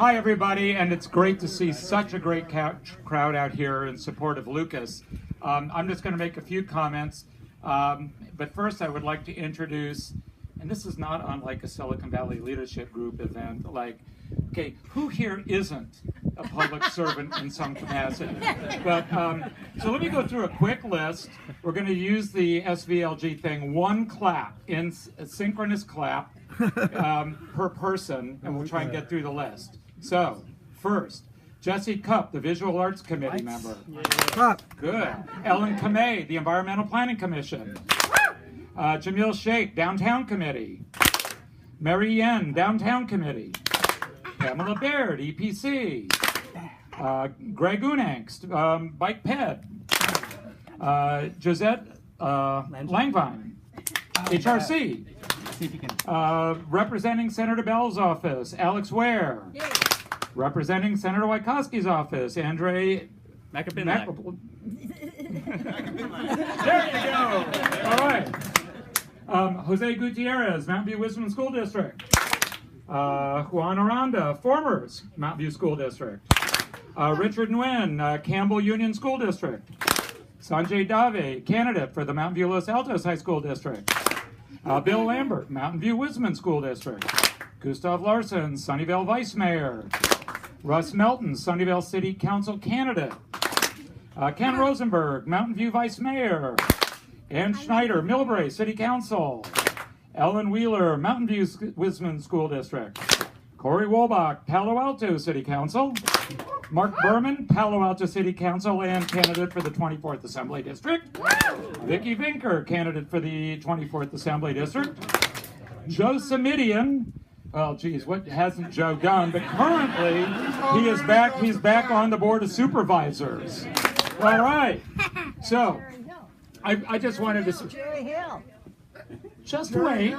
Hi, everybody, and it's great to see such a great crowd out here in support of Lucas. I'm just going to make a few comments, but first I would like to introduce, and this is not unlike a Silicon Valley Leadership Group event, okay, who here isn't a public servant in some capacity? But so let me go through a quick list. We're going to use the SVLG thing, one clap, in a synchronous clap per person, and we'll try and get through the list. So, first, Jesse Cupp, the Visual Arts Committee member. Good. Ellen Kamei, the Environmental Planning Commission. Jamil Sheikh, Downtown Committee. Mary Yen, Downtown Committee. Pamela Baird, EPC. Greg Unangst, Bike Ped. Josette Langvine, HRC. Representing Senator Bell's office, Alex Ware. Representing Senator Wajkowski's office, Andre McApin. There you go. All right. Jose Gutierrez, Mountain View Wisdom School District. Juan Aranda, former Mountain View School District. Richard Nguyen, Campbell Union School District. Sanjay Dave, candidate for the Mountain View Los Altos High School District. Bill Lambert, Mountain View Wisman School District. Gustav Larson, Sunnyvale Vice Mayor. Russ Melton, Sunnyvale City Council candidate. Ken Rosenberg, Mountain View Vice Mayor. Ann Schneider, Millbrae City Council. Ellen Wheeler, Mountain View Wisman School District. Corey Wolbach, Palo Alto City Council. Mark Berman, Palo Alto City Council and candidate for the 24th Assembly District. Vicki Vinker, candidate for the 24th Assembly District. Joe Samidian, well, geez, what hasn't Joe done? But currently, he's back on the Board of Supervisors. All right. So, I just wanted to... Just wait.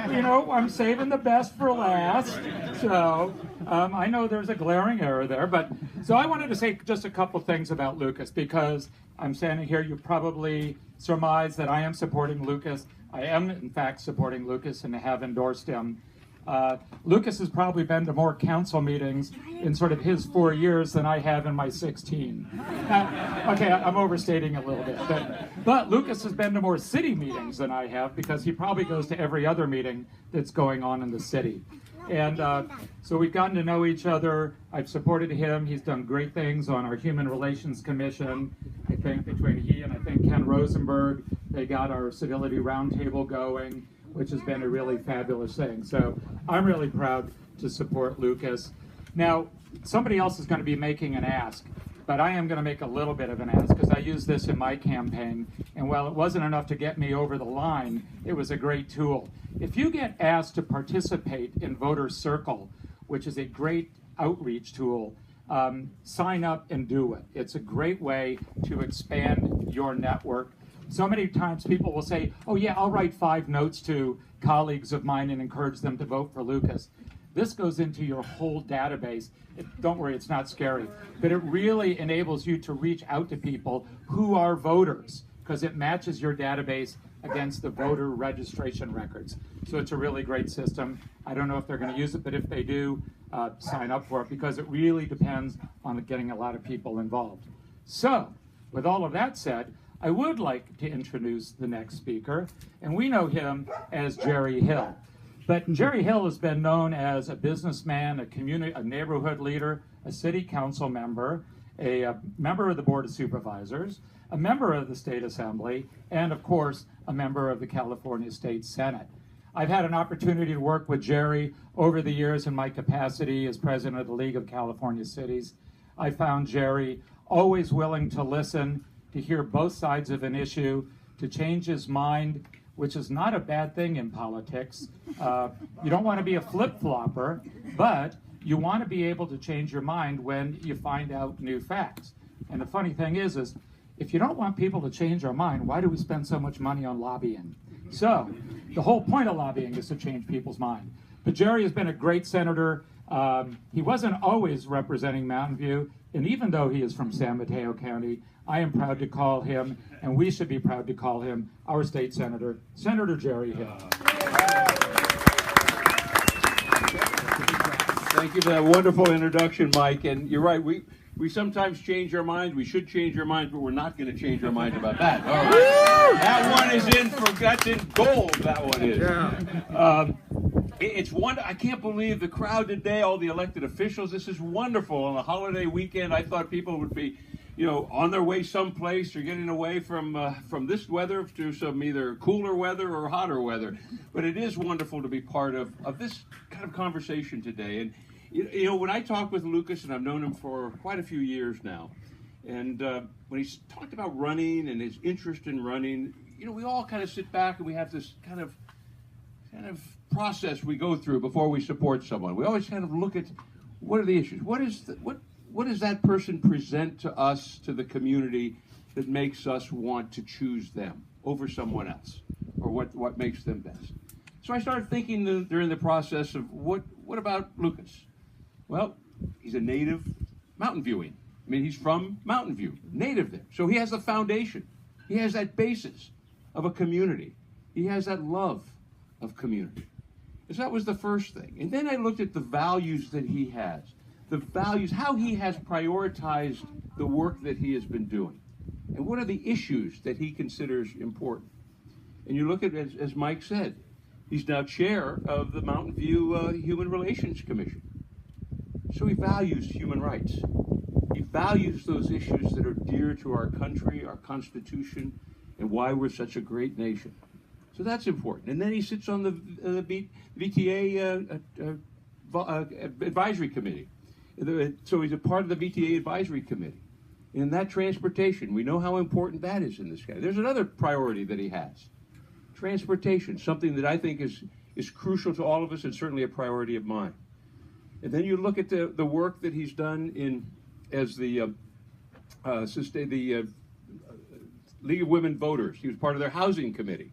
You know, I'm saving the best for last. So, I know there's a glaring error there, but so I wanted to say just a couple things about Lucas because I'm standing here. You probably surmise that I am supporting Lucas. I am, in fact, supporting Lucas and have endorsed him. Lucas has probably been to more council meetings in sort of his 4 years than I have in my 16. Okay, I'm overstating a little bit, but Lucas has been to more city meetings than I have because he probably goes to every other meeting that's going on in the city. And so we've gotten to know each other. I've supported him. He's done great things on our Human Relations Commission. I think between he and I think Ken Rosenberg, they got our Civility Roundtable going, which has been a really fabulous thing. So I'm really proud to support Lucas. Now, somebody else is going to be making an ask, but I am going to make a little bit of an ask because I used this in my campaign, and while it wasn't enough to get me over the line, it was a great tool. If you get asked to participate in Voter Circle, which is a great outreach tool, sign up and do it. It's a great way to expand your network. So many times people will say, oh yeah, I'll write 5 notes to colleagues of mine and encourage them to vote for Lucas. This goes into your whole database. Don't worry, it's not scary. But it really enables you to reach out to people who are voters because it matches your database against the voter registration records. So it's a really great system. I don't know if they're going to use it, but if they do, sign up for it because it really depends on getting a lot of people involved. So, with all of that said, I would like to introduce the next speaker, and we know him as Jerry Hill. But Jerry Hill has been known as a businessman, a neighborhood leader, a city council member, a member of the Board of Supervisors, a member of the State Assembly, and of course, a member of the California State Senate. I've had an opportunity to work with Jerry over the years in my capacity as president of the League of California Cities. I found Jerry always willing to listen, to hear both sides of an issue, to change his mind, which is not a bad thing in politics. You don't want to be a flip-flopper, but you want to be able to change your mind when you find out new facts. And the funny thing is if you don't want people to change their mind, why do we spend so much money on lobbying? So the whole point of lobbying is to change people's mind. But Jerry has been a great senator. He wasn't always representing Mountain View, and even though he is from San Mateo County, I am proud to call him, and we should be proud to call him, our state senator, Senator Jerry Hill. Thank you for that wonderful introduction, Mike. And you're right, we sometimes change our minds. We should change our minds, but we're not going to change our mind about that. All right. That one is that's in gold, that one is. Yeah. It's I can't believe the crowd today, all the elected officials. This is wonderful. On a holiday weekend, I thought people would be, on their way someplace or getting away from this weather to some either cooler weather or hotter weather. But it is wonderful to be part of this kind of conversation today. And when I talk with Lucas, and I've known him for quite a few years now, and when he's talked about running and his interest in running, we all kind of sit back and we have this kind of process we go through before we support someone. We always kind of look at what are the issues, what does that person present to us, to the community, that makes us want to choose them over someone else, or what makes them best. So I started thinking during the process of what about Lucas? Well, he's a native Mountain Viewing. I mean, he's from Mountain View, native there. So he has the foundation. He has that basis of a community. He has that love of community. And so that was the first thing. And then I looked at the values that he has. The values, how he has prioritized the work that he has been doing. And what are the issues that he considers important? And you look at, as Mike said, he's now chair of the Mountain View Human Relations Commission. So he values human rights. He values those issues that are dear to our country, our Constitution, and why we're such a great nation. So that's important. And then he sits on the VTA advisory committee. So he's a part of the VTA advisory committee. And in that transportation, we know how important that is in this guy. There's another priority that he has. Transportation, something that I think is crucial to all of us and certainly a priority of mine. And then you look at the work that he's done as the League of Women Voters. He was part of their housing committee.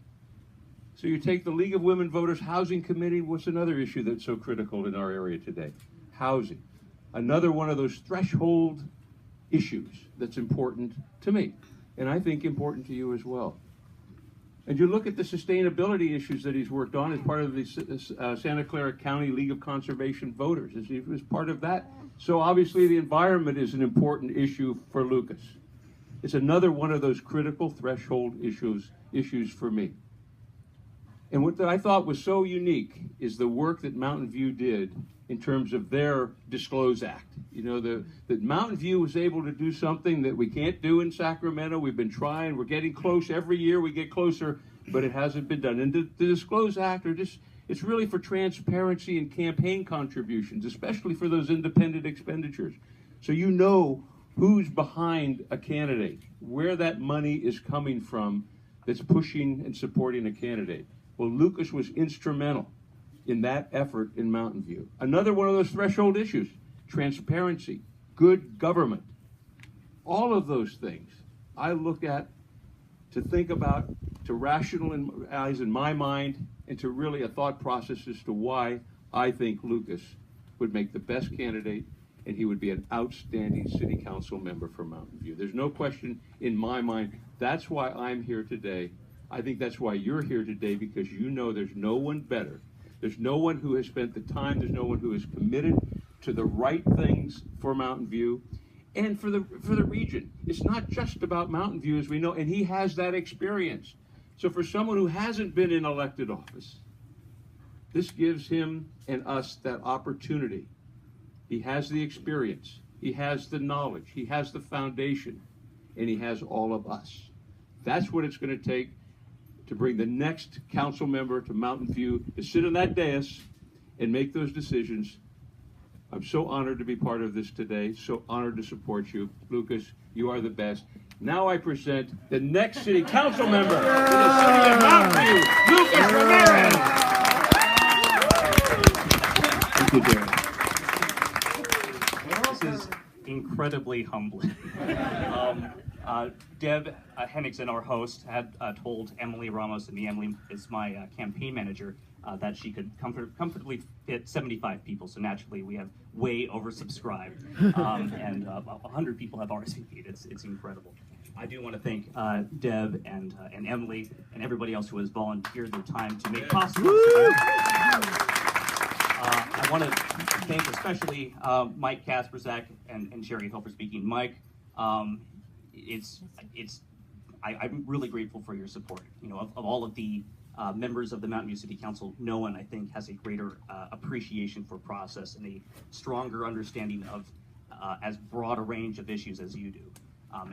So you take the League of Women Voters Housing Committee. What's another issue that's so critical in our area today? Housing. Another one of those threshold issues that's important to me, and I think important to you as well. And you look at the sustainability issues that he's worked on as part of the Santa Clara County League of Conservation Voters. He was part of that. So obviously the environment is an important issue for Lucas. It's another one of those critical threshold issues for me. And what I thought was so unique is the work that Mountain View did in terms of their Disclose Act. That Mountain View was able to do something that we can't do in Sacramento. We've been trying, we're getting close. Every year we get closer, but it hasn't been done. And the Disclose Act it's really for transparency and campaign contributions, especially for those independent expenditures. So you know who's behind a candidate, where that money is coming from that's pushing and supporting a candidate. Well, Lucas was instrumental in that effort in Mountain View. Another one of those threshold issues, transparency, good government. All of those things I look at to think about, to rationalize in my mind, and to really a thought process as to why I think Lucas would make the best candidate and he would be an outstanding city council member for Mountain View. There's no question in my mind. That's why I'm here today. I think that's why you're here today, because you know there's no one better. There's no one who has spent the time, there's no one who is committed to the right things for Mountain View and for the region. It's not just about Mountain View, as we know, and he has that experience. So for someone who hasn't been in elected office, this gives him and us that opportunity. He has the experience, he has the knowledge, he has the foundation, and he has all of us. That's what it's going to take to bring the next council member to Mountain View to sit on that dais and make those decisions. I'm so honored to be part of this today, so honored to support you. Lucas, you are the best. Now I present the next city council member to the city of Mountain View, Lucas Ramirez. Thank you, Darren. This is incredibly humbling. Deb Henningsen, our host, had told Emily Ramos, and Emily is my campaign manager, that she could comfortably fit 75 people. So naturally, we have way oversubscribed, and 100 people have RSVP'd. It's incredible. I do want to thank Deb and Emily and everybody else who has volunteered their time to make possible. I I want to thank especially Mike Kasperzak and Sherry Hill for speaking. Mike, I'm really grateful for your support. You know, of all of the members of the Mountain View City Council, no one, I think, has a greater appreciation for process and a stronger understanding of as broad a range of issues as you do.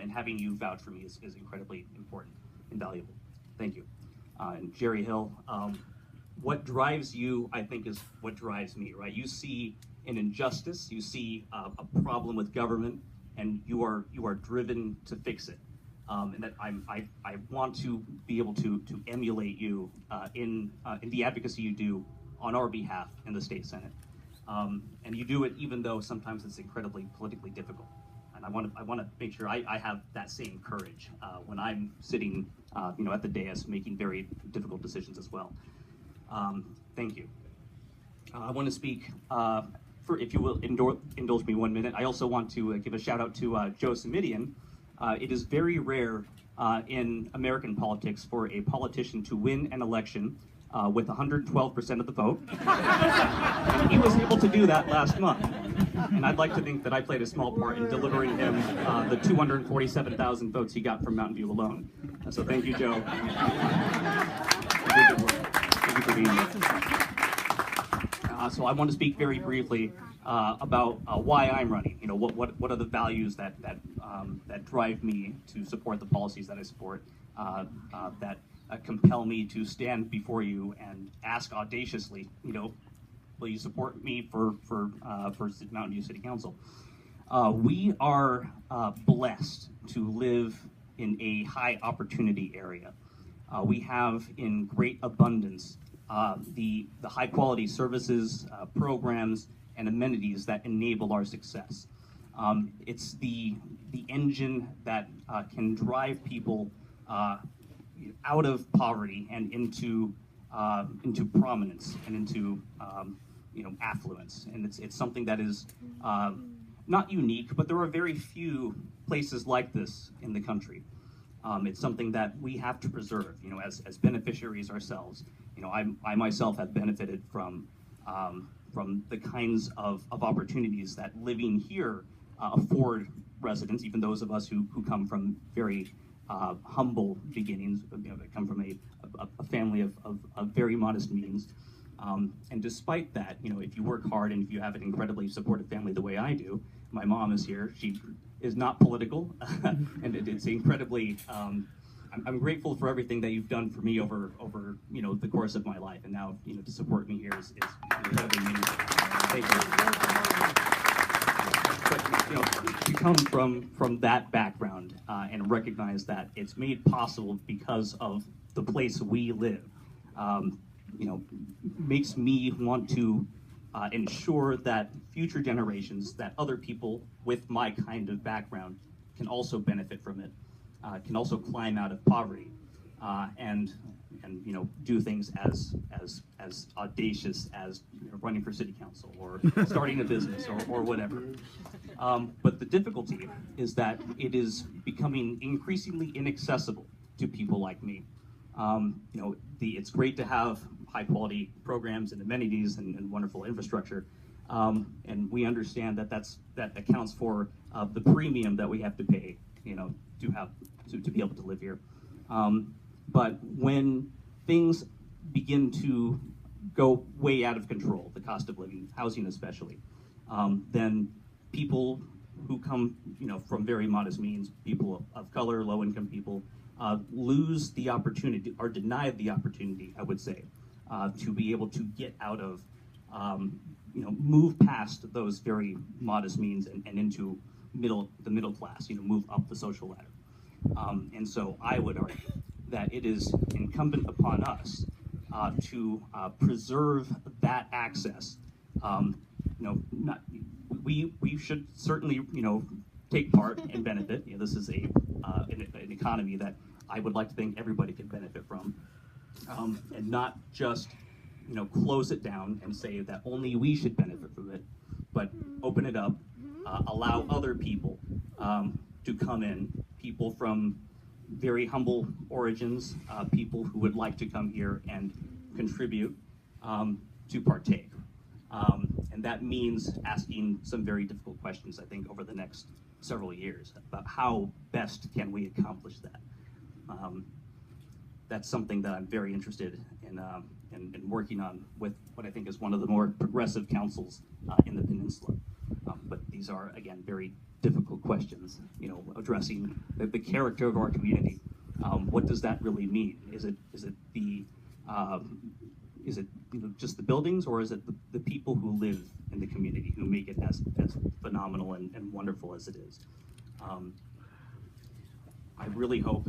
And having you vouch for me is incredibly important and valuable. Thank you. And Jerry Hill, what drives you, I think, is what drives me, right? You see an injustice, you see a problem with government, and you are driven to fix it. And that I want to be able to emulate you in the advocacy you do on our behalf in the state Senate. And you do it even though sometimes it's incredibly politically difficult. And I want to make sure I have that same courage when I'm sitting, at the dais making very difficult decisions as well. Thank you. I want to speak if you will indulge me 1 minute. I also want to give a shout out to Joe Simidian. It is very rare in American politics for a politician to win an election with 112% of the vote. And he was able to do that last month. And I'd like to think that I played a small part in delivering him the 247,000 votes he got from Mountain View alone. So thank you, Joe. Thank you for being here. So I want to speak very briefly about why I'm running. You know, what are the values that drive me to support the policies that I support, that compel me to stand before you and ask audaciously, will you support me for Mountain View City Council? We are blessed to live in a high opportunity area. We have in great abundance the high quality services, programs, and amenities that enable our success. It's the engine that can drive people out of poverty and into prominence and into affluence. And it's something that is not unique, but there are very few places like this in the country. It's something that we have to preserve, as beneficiaries ourselves. I myself have benefited from the kinds of opportunities that living here afford residents, even those of us who come from very humble beginnings, come from a family of very modest means. And despite that, if you work hard and if you have an incredibly supportive family the way I do, my mom is here. She is not political, and it's incredibly. I'm grateful for everything that you've done for me over the course of my life, and now to support me here is incredibly meaningful. Thank you. But you come from that background and recognize that it's made possible because of the place we live. Makes me want to ensure that future generations, that other people with my kind of background can also benefit from it, can also climb out of poverty, and do things as audacious as running for city council or starting a business or whatever. But the difficulty is that it is becoming increasingly inaccessible to people like me. It's great to have high quality programs and amenities and wonderful infrastructure, and we understand that accounts for the premium that we have to pay, to be able to live here. But when things begin to go way out of control, the cost of living, housing especially, then people who come, from very modest means, people of color, low-income people, lose the opportunity, or denied the opportunity, I would say, to be able to get out of, move past those very modest means and into the middle class, move up the social ladder. And so I would argue that it is incumbent upon us to preserve that access. We should certainly, take part and benefit. This is an economy that I would like to think everybody can benefit from, and not just, close it down and say that only we should benefit from it, but open it up, allow other people to come in, people from very humble origins, people who would like to come here and contribute, to partake. And that means asking some very difficult questions, I think, over the next several years about how best can we accomplish that. That's something that I'm very interested in working on with what I think is one of the more progressive councils in the peninsula. But these are, again, very difficult questions, you know, addressing the character of our community. What does that really mean? Is it you know, just the buildings, or is it the people who live in the community who make it as phenomenal and wonderful as it is? I really hope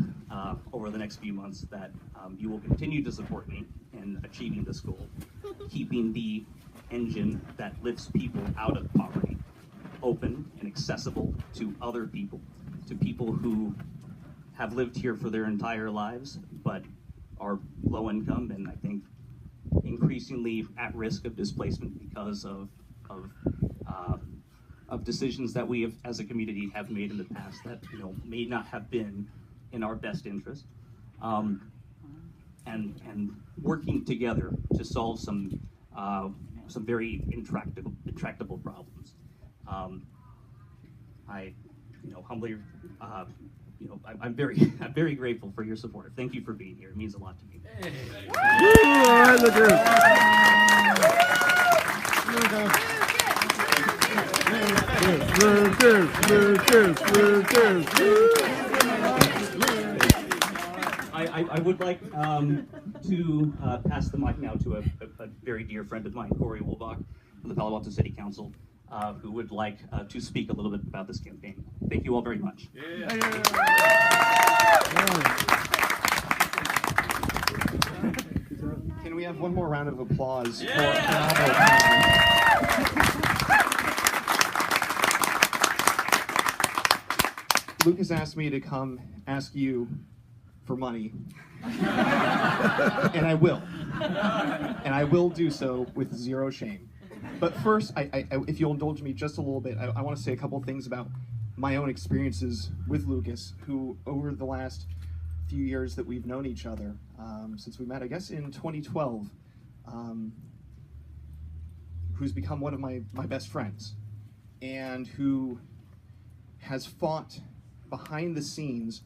over the next few months that you will continue to support me in achieving this goal, keeping the engine that lifts people out of poverty open and accessible to other people, to people who have lived here for their entire lives but are low income and I think increasingly at risk of displacement because of decisions that we have, as a community, have made in the past that, you know, may not have been in our best interest, and working together to solve some very intractable problems. I, you know, humbly, you know, I'm very grateful for your support. Thank you for being here. It means a lot to me. I would like to pass the mic now to a very dear friend of mine, Corey Wolbach from the Palo Alto City Council, who would like to speak a little bit about this campaign. Thank you all very much. Can we have one more round of applause for Lucas asked me to come ask you for money, and I will. And I will do so with zero shame. But first, if you'll indulge me just a little bit, I want to say a couple things about my own experiences with Lucas, who over the last few years that we've known each other, since we met, I guess, in 2012, who's become one of my best friends, and who has fought behind the scenes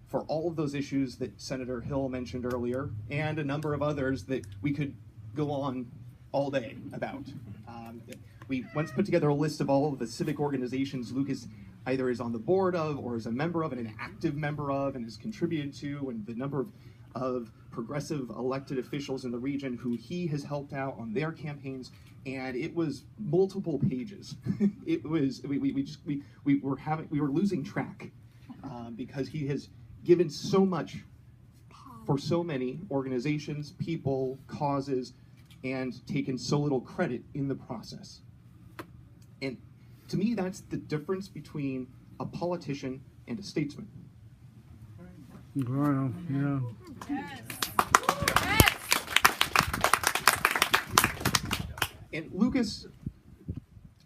for all of those issues that Senator Hill mentioned earlier, and a number of others that we could go on all day about. We once put together a list of all of the civic organizations Lucas either is on the board of, or is a member of, and an active member of, and has contributed to, and the number of progressive elected officials in the region who he has helped out on their campaigns, and it was multiple pages. It was we were losing track because he has given so much for so many organizations, people, causes, and taken so little credit in the process. And to me, that's the difference between a politician and a statesman. Yeah. And Lucas,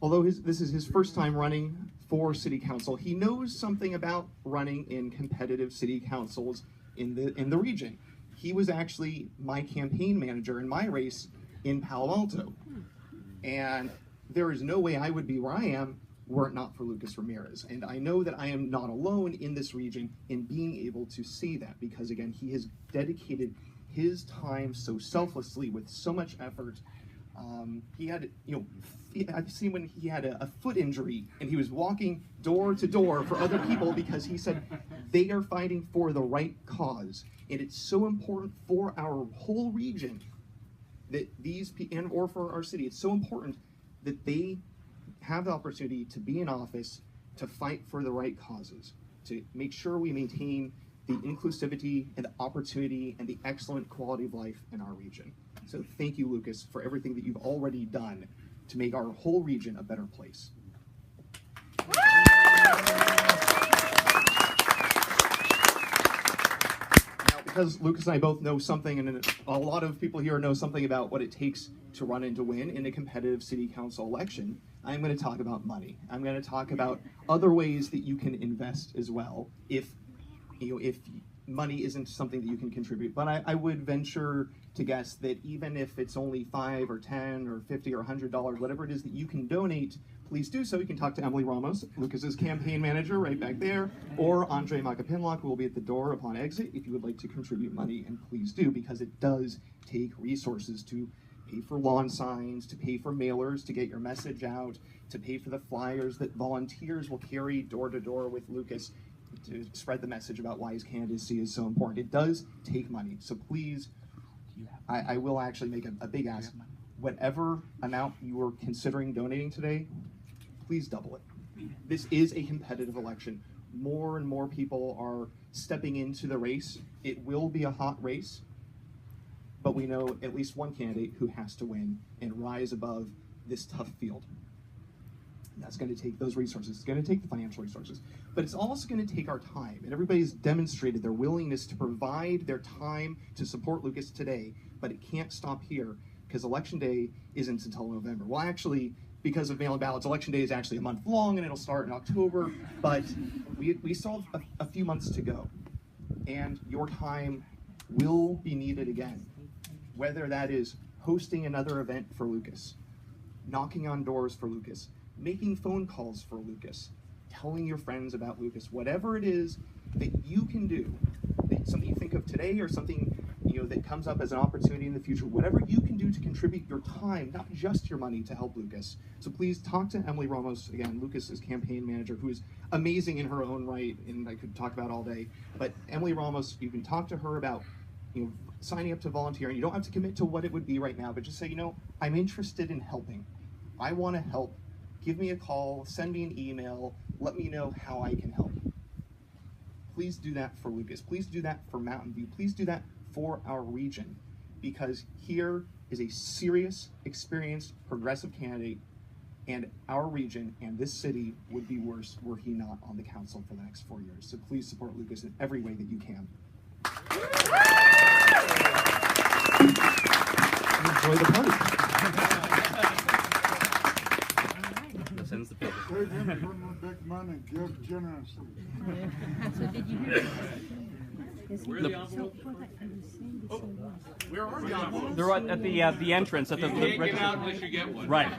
although this is his first time running for city council, he knows something about running in competitive city councils in the region. He was actually my campaign manager in my race in Palo Alto. And there is no way I would be where I am were it not for Lucas Ramirez. And I know that I am not alone in this region in being able to say that, because again, he has dedicated his time so selflessly with so much effort. He had, I've seen when he had a foot injury and he was walking door to door for other people because he said they are fighting for the right cause. And it's so important for our whole region that these people, and or for our city, it's so important that they have the opportunity to be in office, to fight for the right causes, to make sure we maintain the inclusivity and the opportunity and the excellent quality of life in our region. So thank you, Lucas, for everything that you've already done to make our whole region a better place. Now, because Lucas and I both know something, and a lot of people here know something about what it takes to run and to win in a competitive city council election, I'm going to talk about money. I'm going to talk about other ways that you can invest as well if money isn't something that you can contribute. But I would venture to guess that even if it's only $5 or $10 or $50 or $100, whatever it is that you can donate, please do so. You can talk to Emily Ramos, Lucas's campaign manager, right back there, or Andre Macapinlock, who will be at the door upon exit if you would like to contribute money, and please do, because it does take resources to pay for lawn signs, to pay for mailers, to get your message out, to pay for the flyers that volunteers will carry door to door with Lucas to spread the message about why his candidacy is so important. It does take money, so please, I will actually make a big ask. Whatever amount you are considering donating today, please double it. This is a competitive election. More and more people are stepping into the race. It will be a hot race, but we know at least one candidate who has to win and rise above this tough field. And that's going to take those resources. It's going to take the financial resources, but it's also going to take our time. And everybody's demonstrated their willingness to provide their time to support Lucas today, but it can't stop here because Election Day isn't until November. Well, actually, because of mail-in ballots, Election Day is actually a month long and it'll start in October, but we still have a few months to go. And your time will be needed again, whether that is hosting another event for Lucas, knocking on doors for Lucas, making phone calls for Lucas, telling your friends about Lucas, whatever it is that you can do, something you think of today or something that comes up as an opportunity in the future, whatever you can do to contribute your time, not just your money, to help Lucas. So please talk to Emily Ramos, again, Lucas's campaign manager, who is amazing in her own right, and I could talk about all day. But Emily Ramos, you can talk to her about signing up to volunteer, and you don't have to commit to what it would be right now, but just say, I'm interested in helping. I want to help. Give me a call, send me an email, let me know how I can help. Please do that for Lucas. Please do that for Mountain View. Please do that for our region, because here is a serious, experienced, progressive candidate, and our region and this city would be worse were he not on the council for the next 4 years. So please support Lucas in every way that you can. Enjoy the party. This ends the picture. Take him from the big money, give generously. So did you hear? Where are the envelopes? Where are the envelopes? They're at the entrance at the You can't get out unless you get one. Right.